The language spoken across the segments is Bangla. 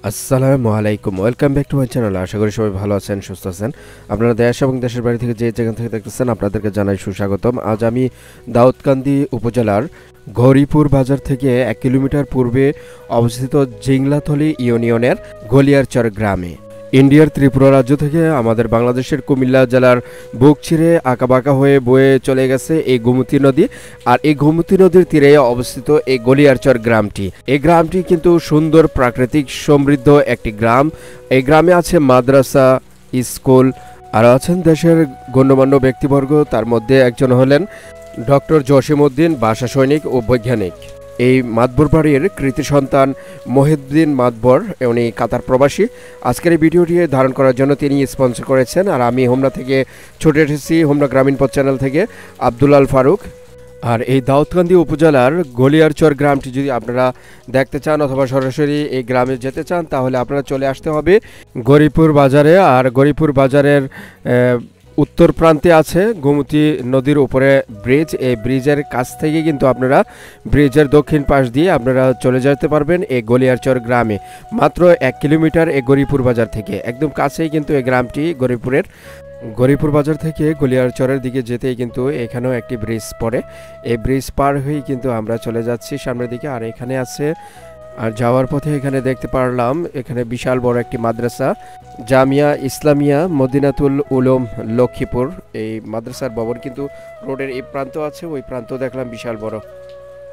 আসসালামু আলাইকুম, welcome back to my channel. আশা করি সবাই ভালো আছেন, সুস্থ আছেন। আপনারা দেশ এবং দেশের বাড়ি থেকে যে যেখান থেকে দেখতেছেন আপনাদেরকে জানাই সুস্বাগতম। আজ আমি দাউদকান্দি উপজেলার গৌরীপুর বাজার থেকে 1 কিলোমিটার পূর্বে অবস্থিত জিংলাথলি ইউনিয়নের গলিয়ারচর গ্রামে, ইন্ডিয়ার ত্রিপুরা রাজ্য থেকে আমাদের বাংলাদেশের কুমিল্লা জেলার বুক ছিঁড়ে আঁকাবাঁকা হয়ে বয়ে চলে গেছে এই গোমতী নদী। আর এই গোমতী নদীর তীরে অবস্থিত এই গলিয়ারচর গ্রামটি। এই গ্রামটি কিন্তু সুন্দর, প্রাকৃতিক, সমৃদ্ধ একটি গ্রাম। এই গ্রামে আছে মাদ্রাসা, স্কুল, আর আছেন দেশের গণ্যমান্য ব্যক্তিবর্গ। তার মধ্যে একজন হলেন ডক্টর জসিমউদ্দিন, ভাষা সৈনিক ও বৈজ্ঞানিক। এই মাতবর বাড়ির কৃতি সন্তান মহিউদ্দিন মাতবর, উনি কাতার প্রবাসী। আজকের এই ভিডিওটি ধারণ করার জন্য তিনি স্পন্সর করেছেন। আর আমি হোমনা থেকে ছুটে এসেছি, হোমনা গ্রামীণ পথ চ্যানেল থেকে আব্দুলাল ফারুক। আর এই দাউদকান্দি উপজেলার গলিয়ারচর গ্রামটি যদি আপনারা দেখতে চান অথবা সরাসরি এই গ্রামে যেতে চান, তাহলে আপনারা চলে আসতে হবে গৌরীপুর বাজারে। আর গৌরীপুর বাজারের উত্তর প্রান্তে আছে গোমতী নদীর উপরে ব্রিজ। এই ব্রিজের কাছ থেকে কিন্তু আপনারা ব্রিজের দক্ষিণ পাশ দিয়ে আপনারা চলে যেতে পারবেন এই গলিয়ারচর গ্রামে। মাত্র 1 কিলোমিটার এই গৌরীপুর বাজার থেকে, একদম কাছেই কিন্তু এই গ্রামটি। গৌরীপুর বাজার থেকে গলিয়ারচরের দিকে যেতেই কিন্তু এখানেও একটি ব্রিজ পড়ে। এই ব্রিজ পার হয়েই কিন্তু আমরা চলে যাচ্ছি সামনের দিকে। আর এখানে আছে, আর যাওয়ার পথে এখানে দেখতে পারলাম এখানে বিশাল বড় একটি মাদ্রাসা, জামিয়া ইসলামিয়া মদিনাতুল উলুম লক্ষ্মীপুর। এই মাদ্রাসার ভবন কিন্তু রোডের এই প্রান্ত আছে, ওই প্রান্ত দেখলাম বিশাল বড়।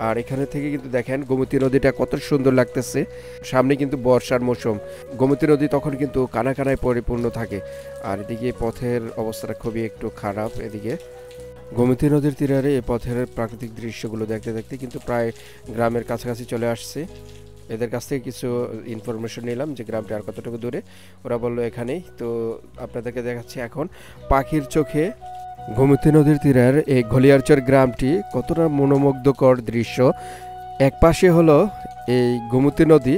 আর এখানে থেকে কিন্তু দেখেন গোমতী নদীটা কত সুন্দর লাগতেছে। সামনে কিন্তু বর্ষার মৌসুম, গোমতী নদী তখন কিন্তু কানায় কানায় পরিপূর্ণ থাকে। আর এদিকে পথের অবস্থাটা খুবই একটু খারাপ। এদিকে গোমতী নদীর তীরে এই পথের প্রাকৃতিক দৃশ্যগুলো দেখতে দেখতে কিন্তু প্রায় গ্রামের কাছাকাছি চলে আসছে। এদের কাছ থেকে কিছু ইনফরমেশন নিলাম যে গ্রামটা আর কতটুকু দূরে। ওরা বললো এখানেই। তো আপনাদেরকে দেখাচ্ছি এখন পাখির চোখে গোমতী নদীর তীরের এই গলিয়ারচর গ্রামটি কতটা মনোমুগ্ধকর দৃশ্য। এক পাশে হলো এই গোমতী নদী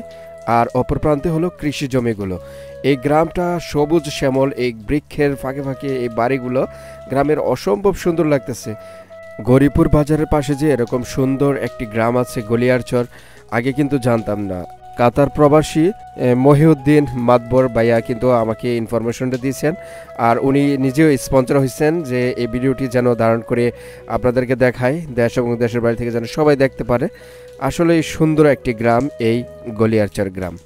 আর অপর প্রান্তে হলো কৃষি জমিগুলো। এই গ্রামটা সবুজ শ্যামল, এই বৃক্ষের ফাঁকে ফাঁকে এই বাড়িগুলো, গ্রামের অসম্ভব সুন্দর লাগতেছে। গৌরীপুর বাজারের পাশে যে এরকম সুন্দর একটি গ্রাম আছে গলিয়ারচর, আগে কিন্তু জানতাম না। কাতার প্রবাসী মহিউদ্দিন মাতবর ভাইয়া কিন্তু আমাকে ইনফরমেশনটা দিয়েছেন। আর উনি নিজেও স্পন্সর হয়েছেন যে এই ভিডিওটি যেন ধারণ করে আপনাদেরকে দেখায়, দেশ এবং দেশের বাড়ি থেকে যেন সবাই দেখতে পারে। আসলে সুন্দর একটি গ্রাম এই গলিয়ারচর গ্রাম।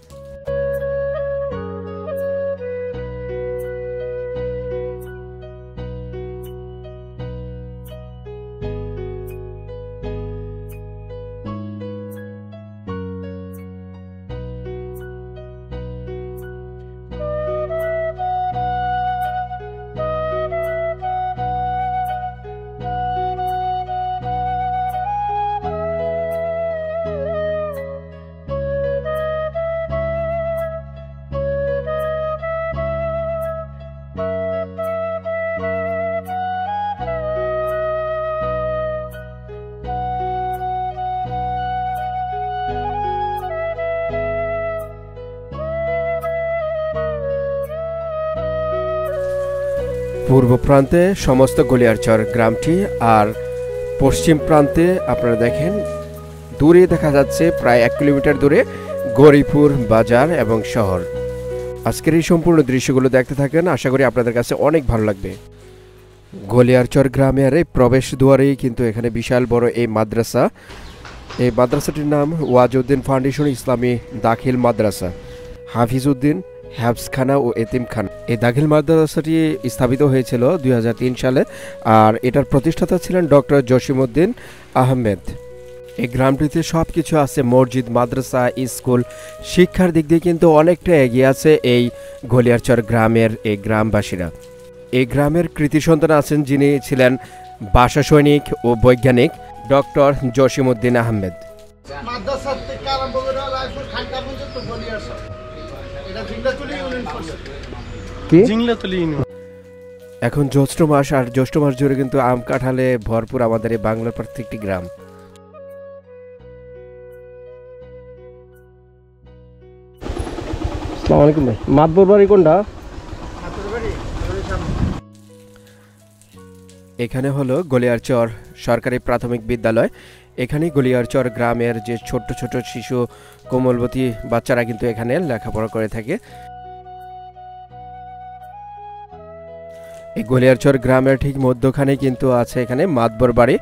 পূর্ব প্রান্তে সমস্ত গলিয়ারচর গ্রামটি, আর পশ্চিম প্রান্তে আপনারা দেখেন দূরে দেখা যাচ্ছে প্রায় 1 কিলোমিটার দূরে গৌরীপুর বাজার এবং শহর। আজকের এই সম্পূর্ণ দৃশ্যগুলো দেখতে থাকেন, আশা করি আপনাদের কাছে অনেক ভালো লাগবে। গলিয়ারচর গ্রামের এই প্রবেশ দুয়ারেই কিন্তু এখানে বিশাল বড় এই মাদ্রাসা। এই মাদ্রাসাটির নাম ওয়াজউদ্দিন ফাউন্ডেশন ইসলামী দাখিল মাদ্রাসা, হাফিজউদ্দিন হ্যাবসখানা ও এতিমখানা। এই দাখিল মাদ্রাসাটি স্থাপিত হয়েছিল 2003 সালে। আর এটার প্রতিষ্ঠাতা ছিলেন ডক্টর জসিমউদ্দিন আহমেদ। এই গ্রামটিতে সব কিছু আছে, মসজিদ, মাদ্রাসা, স্কুল। শিক্ষার দিক দিয়ে কিন্তু অনেকটা এগিয়ে আছে এই গলিয়ারচর গ্রামের এই গ্রামবাসীরা। এই গ্রামের কৃতি সন্তান আছেন যিনি ছিলেন ভাষা সৈনিক ও বৈজ্ঞানিক ডক্টর জসিমউদ্দিন আহমেদ। এখন জ্যৈষ্ঠ মাস, আর জ্যৈষ্ঠ মাস জুড়ে কিন্তু আম কাঁঠালে ভরপুর আমাদের এই বাংলার প্রত্যেকটি গ্রাম। আসসালামু আলাইকুম ভাই, মাতবর বাড়ি কোনটা? এখানে হলো গলিয়ারচর সরকারি প্রাথমিক বিদ্যালয়। এখানেই গলিয়ারচর গ্রামের যে ছোট্ট ছোট শিশু কোমলবতী বাচ্চারা কিন্তু এখানে লেখাপড়া করে থাকে। এই গলিয়ারচর গ্রামের ঠিক মধ্যখানে কিন্তু আছে এখানে মাতবর বাড়ি,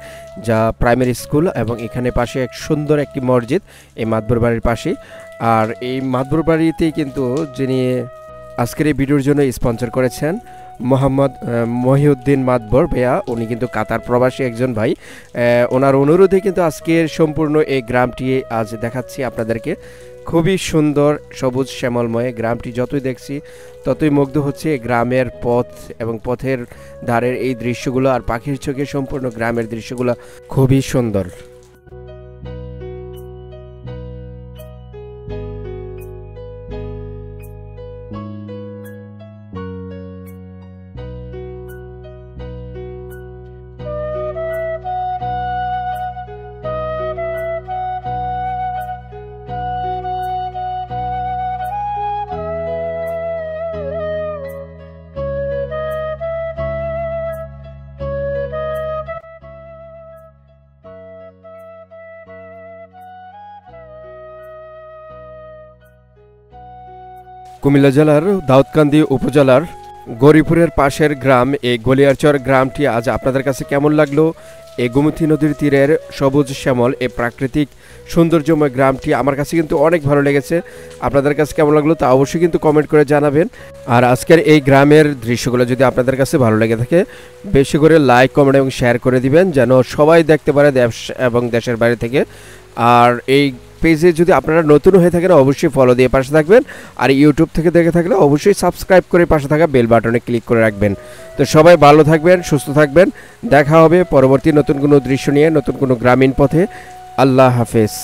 যা প্রাইমারি স্কুল, এবং এখানে পাশে এক সুন্দর একটি মসজিদ এই মাতবর বাড়ির পাশে। আর এই মাতবর বাড়িতেই কিন্তু যিনি আজকের এই ভিডিওর জন্য স্পন্সর করেছেন মোহাম্মদ মহিউদ্দিন মাতবর ভাইয়া, উনি কিন্তু কাতার প্রবাসী একজন ভাই। ওনার অনুরোধে কিন্তু আজকের সম্পূর্ণ এই গ্রামটি আজ দেখাচ্ছি আপনাদেরকে। খুবই সুন্দর সবুজ শ্যামলময় গ্রামটি, যতই দেখছি ততই মুগ্ধ হচ্ছে গ্রামের পথ এবং পথের ধারের এই দৃশ্যগুলো, আর পাখির চোখে সম্পূর্ণ গ্রামের দৃশ্যগুলো খুবই সুন্দর। কুমিল্লা জেলার দাউদকান্দি উপজেলার গৌরীপুরের পাশের গ্রাম এই গলিয়ারচর গ্রামটি আজ আপনাদের কাছে কেমন লাগলো? এই গোমতী নদীর তীরের সবুজ শ্যামল এই প্রাকৃতিক সৌন্দর্যময় গ্রামটি আমার কাছে কিন্তু অনেক ভালো লেগেছে। আপনাদের কাছে কেমন লাগলো তা অবশ্যই কিন্তু কমেন্ট করে জানাবেন। আর আজকের এই গ্রামের দৃশ্যগুলো যদি আপনাদের কাছে ভালো লেগে থাকে, বেশি করে লাইক, কমেন্ট এবং শেয়ার করে দিবেন, যেন সবাই দেখতে পারে দেশ এবং দেশের বাইরে থেকে। আর এই পেজে যদি আপনারা নতুন হয়ে থাকেন অবশ্যই ফলো দিয়ে পাশে থাকবেন, আর ইউটিউব থেকে দেখে থাকলে অবশ্যই সাবস্ক্রাইব করে পাশে থাকা বেল বাটনে ক্লিক করে রাখবেন। তো সবাই ভালো থাকবেন, সুস্থ থাকবেন। দেখা হবে পরবর্তী নতুন কোনো দৃশ্য নিয়ে, নতুন কোনো গ্রামীণ পথে। আল্লাহ হাফেজ।